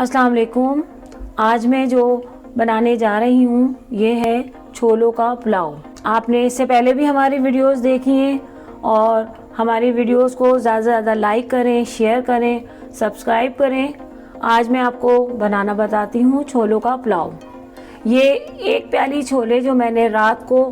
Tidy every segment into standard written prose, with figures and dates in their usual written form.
अस्सलाम वालेकुम। आज मैं जो बनाने जा रही हूँ ये है छोलों का पुलाव। आपने इससे पहले भी हमारी वीडियोस देखी हैं और हमारी वीडियोस को ज़्यादा से ज़्यादा लाइक करें, शेयर करें, सब्सक्राइब करें। आज मैं आपको बनाना बताती हूँ छोलों का पुलाव। ये एक प्याली छोले जो मैंने रात को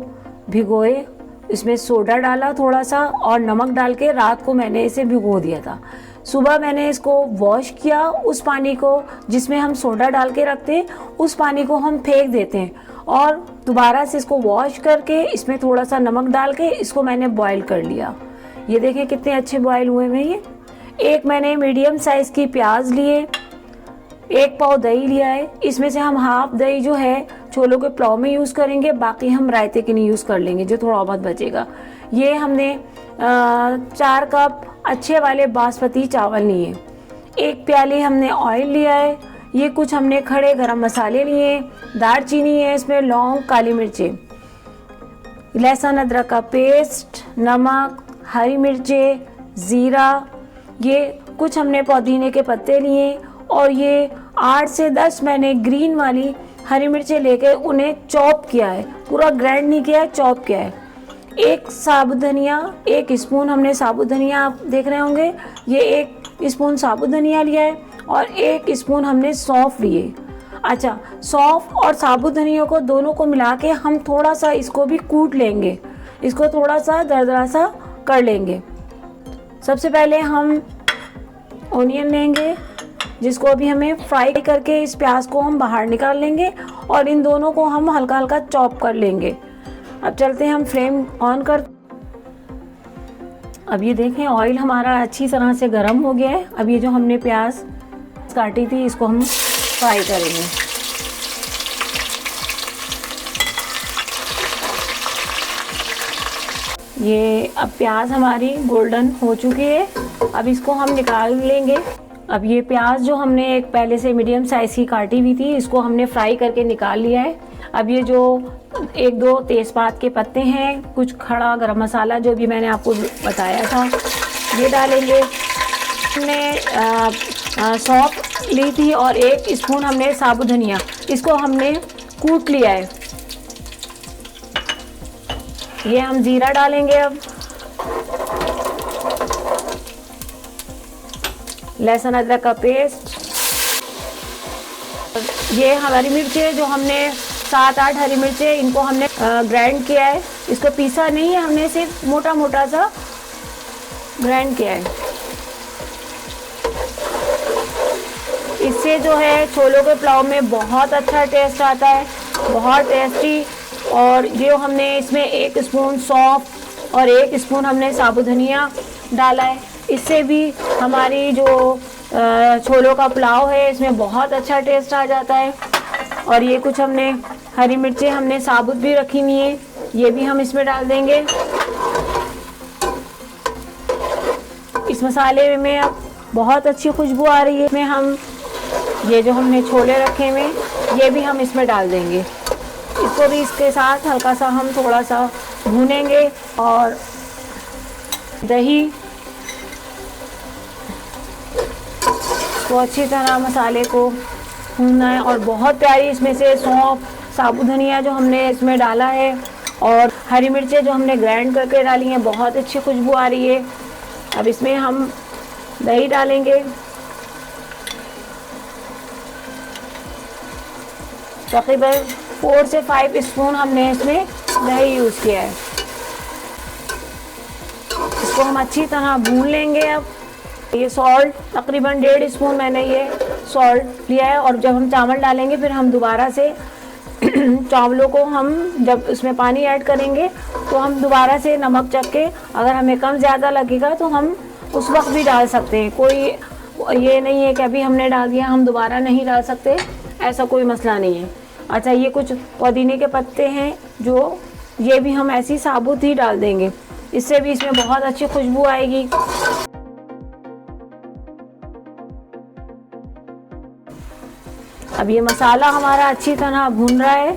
भिगोए, इसमें सोडा डाला थोड़ा सा और नमक डाल के रात को मैंने इसे भिगो दिया था। सुबह मैंने इसको वॉश किया। उस पानी को जिसमें हम सोडा डाल के रखते हैं उस पानी को हम फेंक देते हैं और दोबारा से इसको वॉश करके इसमें थोड़ा सा नमक डाल के इसको मैंने बॉईल कर लिया। ये देखें कितने अच्छे बॉईल हुए हैं। ये एक मैंने मीडियम साइज़ की प्याज लिए, 1 पाव दही लिया है। इसमें से हम हाफ दही जो है छोलों के पुलाव में यूज़ करेंगे, बाकी हम रायते के लिए यूज़ कर लेंगे जो थोड़ा बहुत बचेगा। ये हमने 4 कप अच्छे वाले बासमती चावल लिए। 1 प्याली हमने ऑयल लिया है। ये कुछ हमने खड़े गरम मसाले लिए, दालचीनी है, इसमें लौंग, काली मिर्चें, लहसुन अदरक का पेस्ट, नमक, हरी मिर्चें, ज़ीरा, ये कुछ हमने पुदीने के पत्ते लिए और ये 8 से 10 मैंने ग्रीन वाली हरी मिर्चें लेके उन्हें चॉप किया है, पूरा ग्राइंड नहीं किया है, चॉप किया है। 1 साबुत धनिया, 1 स्पून हमने साबुत धनिया, आप देख रहे होंगे ये 1 स्पून साबुत धनिया लिया है और 1 स्पून हमने सौंफ लिए। अच्छा, सौंफ और साबुत धनिया को दोनों को मिला के हम थोड़ा सा इसको भी कूट लेंगे, इसको थोड़ा सा दरदरा सा कर लेंगे। सबसे पहले हम ओनियन लेंगे जिसको अभी हमें फ्राई करके इस प्याज को हम बाहर निकाल लेंगे और इन दोनों को हम हल्का हल्का चॉप कर लेंगे। अब चलते हैं हम फ्लेम ऑन कर। अब ये देखें ऑयल हमारा अच्छी तरह से गर्म हो गया है। अब ये जो हमने प्याज काटी थी इसको हम फ्राई करेंगे। ये अब प्याज हमारी गोल्डन हो चुकी है, अब इसको हम निकाल लेंगे। अब ये प्याज जो हमने एक पहले से मीडियम साइज़ की काटी हुई थी इसको हमने फ्राई करके निकाल लिया है। अब ये जो 1-2 तेज़पात के पत्ते हैं, कुछ खड़ा गरम मसाला जो भी मैंने आपको बताया था ये डालेंगे। हमने सौंफ ली थी और 1 स्पून हमने साबुत धनिया, इसको हमने कूट लिया है। ये हम ज़ीरा डालेंगे। अब लहसुन अदरक का पेस्ट, ये हरी मिर्चें जो हमने 7-8 हरी मिर्चें इनको हमने ग्राइंड किया है, इसको पीसा नहीं है, हमने सिर्फ मोटा मोटा सा ग्राइंड किया है। इससे जो है छोलों के पुलाव में बहुत अच्छा टेस्ट आता है, बहुत टेस्टी। और जो हमने इसमें 1 स्पून सौंफ और 1 स्पून हमने साबुत धनिया डाला है, इससे भी हमारी जो छोलों का पुलाव है इसमें बहुत अच्छा टेस्ट आ जाता है। और ये कुछ हमने हरी मिर्चें हमने साबुत भी रखी हुई हैं, ये भी हम इसमें डाल देंगे। इस मसाले में अब बहुत अच्छी खुशबू आ रही है। इसमें हम ये जो हमने छोले रखे हुए ये भी हम इसमें डाल देंगे। इसको भी इसके साथ हल्का सा हम थोड़ा सा भूनेंगे और दही तो अच्छी तरह मसाले को भूनना है। और बहुत प्यारी इसमें से सौंफ, साबुत धनिया जो हमने इसमें डाला है और हरी मिर्चें जो हमने ग्राइंड करके डाली हैं, बहुत अच्छी खुशबू आ रही है। अब इसमें हम दही डालेंगे, तकरीबन 4 से 5 स्पून हमने इसमें दही यूज़ किया है। इसको हम अच्छी तरह भून लेंगे। अब ये सॉल्ट तकरीबन 1.5 स्पून मैंने ये सॉल्ट लिया है और जब हम चावल डालेंगे फिर हम दोबारा से चावलों को हम जब उसमें पानी ऐड करेंगे तो हम दोबारा से नमक चख के अगर हमें कम ज़्यादा लगेगा तो हम उस वक्त भी डाल सकते हैं। कोई ये नहीं है कि अभी हमने डाल दिया हम दोबारा नहीं डाल सकते, ऐसा कोई मसला नहीं है। अच्छा, ये कुछ पुदीने के पत्ते हैं जो ये भी हम ऐसी साबुत ही डाल देंगे, इससे भी इसमें बहुत अच्छी खुशबू आएगी। अब ये मसाला हमारा अच्छी तरह भून रहा है,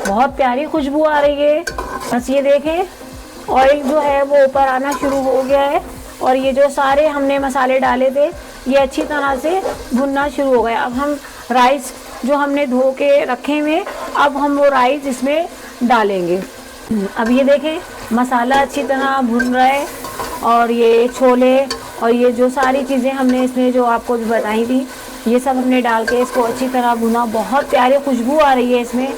बहुत प्यारी खुशबू आ रही है। बस ये देखें ऑयल जो है वो ऊपर आना शुरू हो गया है और ये जो सारे हमने मसाले डाले थे ये अच्छी तरह से भुनना शुरू हो गया। अब हम राइस जो हमने धो के रखे हुए, अब हम वो राइस इसमें डालेंगे। अब ये देखें मसाला अच्छी तरह भुन रहा है और ये छोले और ये जो सारी चीज़ें हमने इसमें जो आपको भी बताई थी, ये सब हमने डाल के इसको अच्छी तरह भुना। बहुत प्यारी खुशबू आ रही है इसमें,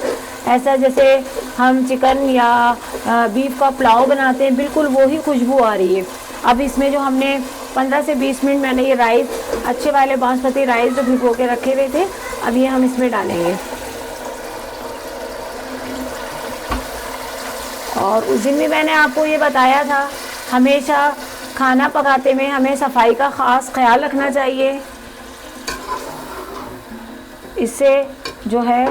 ऐसा जैसे हम चिकन या बीफ का पुलाव बनाते हैं, बिल्कुल वो ही खुशबू आ रही है। अब इसमें जो हमने 15 से 20 मिनट मैंने ये राइस, अच्छे वाले बासमती राइस जो भिगो के रखे हुए थे, अब ये हम इसमें डालेंगे। और उस दिन भी मैंने आपको ये बताया था, हमेशा खाना पकाते में हमें सफाई का ख़ास ख्याल रखना चाहिए। इससे जो है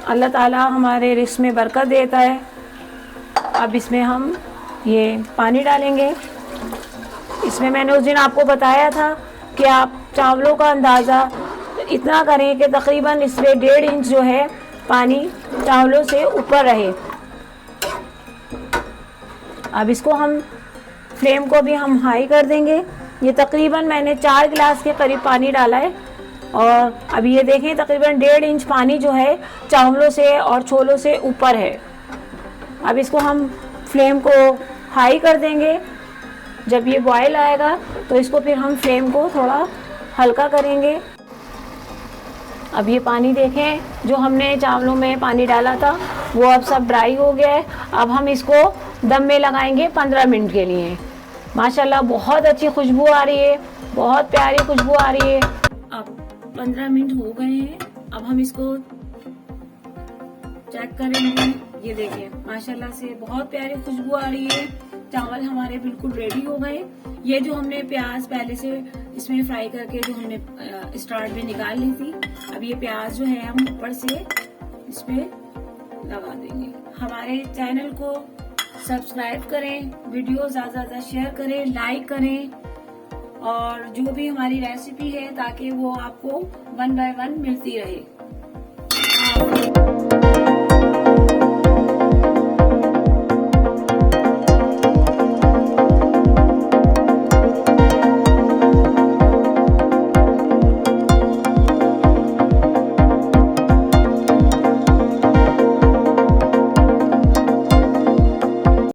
अल्लाह ताला हमारे रिज़्क़ में बरकत देता है। अब इसमें हम ये पानी डालेंगे। इसमें मैंने उस दिन आपको बताया था कि आप चावलों का अंदाज़ा इतना करें कि तकरीबन इसमें 1.5 इंच जो है पानी चावलों से ऊपर रहे। अब इसको हम फ्लेम को भी हम हाई कर देंगे। ये तकरीबन मैंने 4 गिलास के करीब पानी डाला है और अब ये देखें तकरीबन 1.5 इंच पानी जो है चावलों से और छोलों से ऊपर है। अब इसको हम फ्लेम को हाई कर देंगे। जब ये बॉयल आएगा तो इसको फिर हम फ्लेम को थोड़ा हल्का करेंगे। अब ये पानी देखें जो हमने चावलों में पानी डाला था वो अब सब ड्राई हो गया है। अब हम इसको दम में लगाएंगे 15 मिनट के लिए। माशाल्लाह बहुत अच्छी खुशबू आ रही है, बहुत प्यारी खुशबू आ रही है। अब 15 मिनट हो गए हैं। अब हम इसको चेक करेंगे। ये देखिए माशाल्लाह से बहुत प्यारी खुशबू आ रही है। चावल हमारे बिल्कुल रेडी हो गए। ये जो हमने प्याज पहले से इसमें फ्राई करके जो हमने स्टार्ट में निकाल ली थी, अब ये प्याज जो है हम ऊपर से इसमें लगा देंगे। हमारे चैनल को सब्सक्राइब करें, वीडियो ज़्यादा शेयर करें, लाइक करें और जो भी हमारी रेसिपी है ताकि वो आपको 1 बाय 1 मिलती रहे।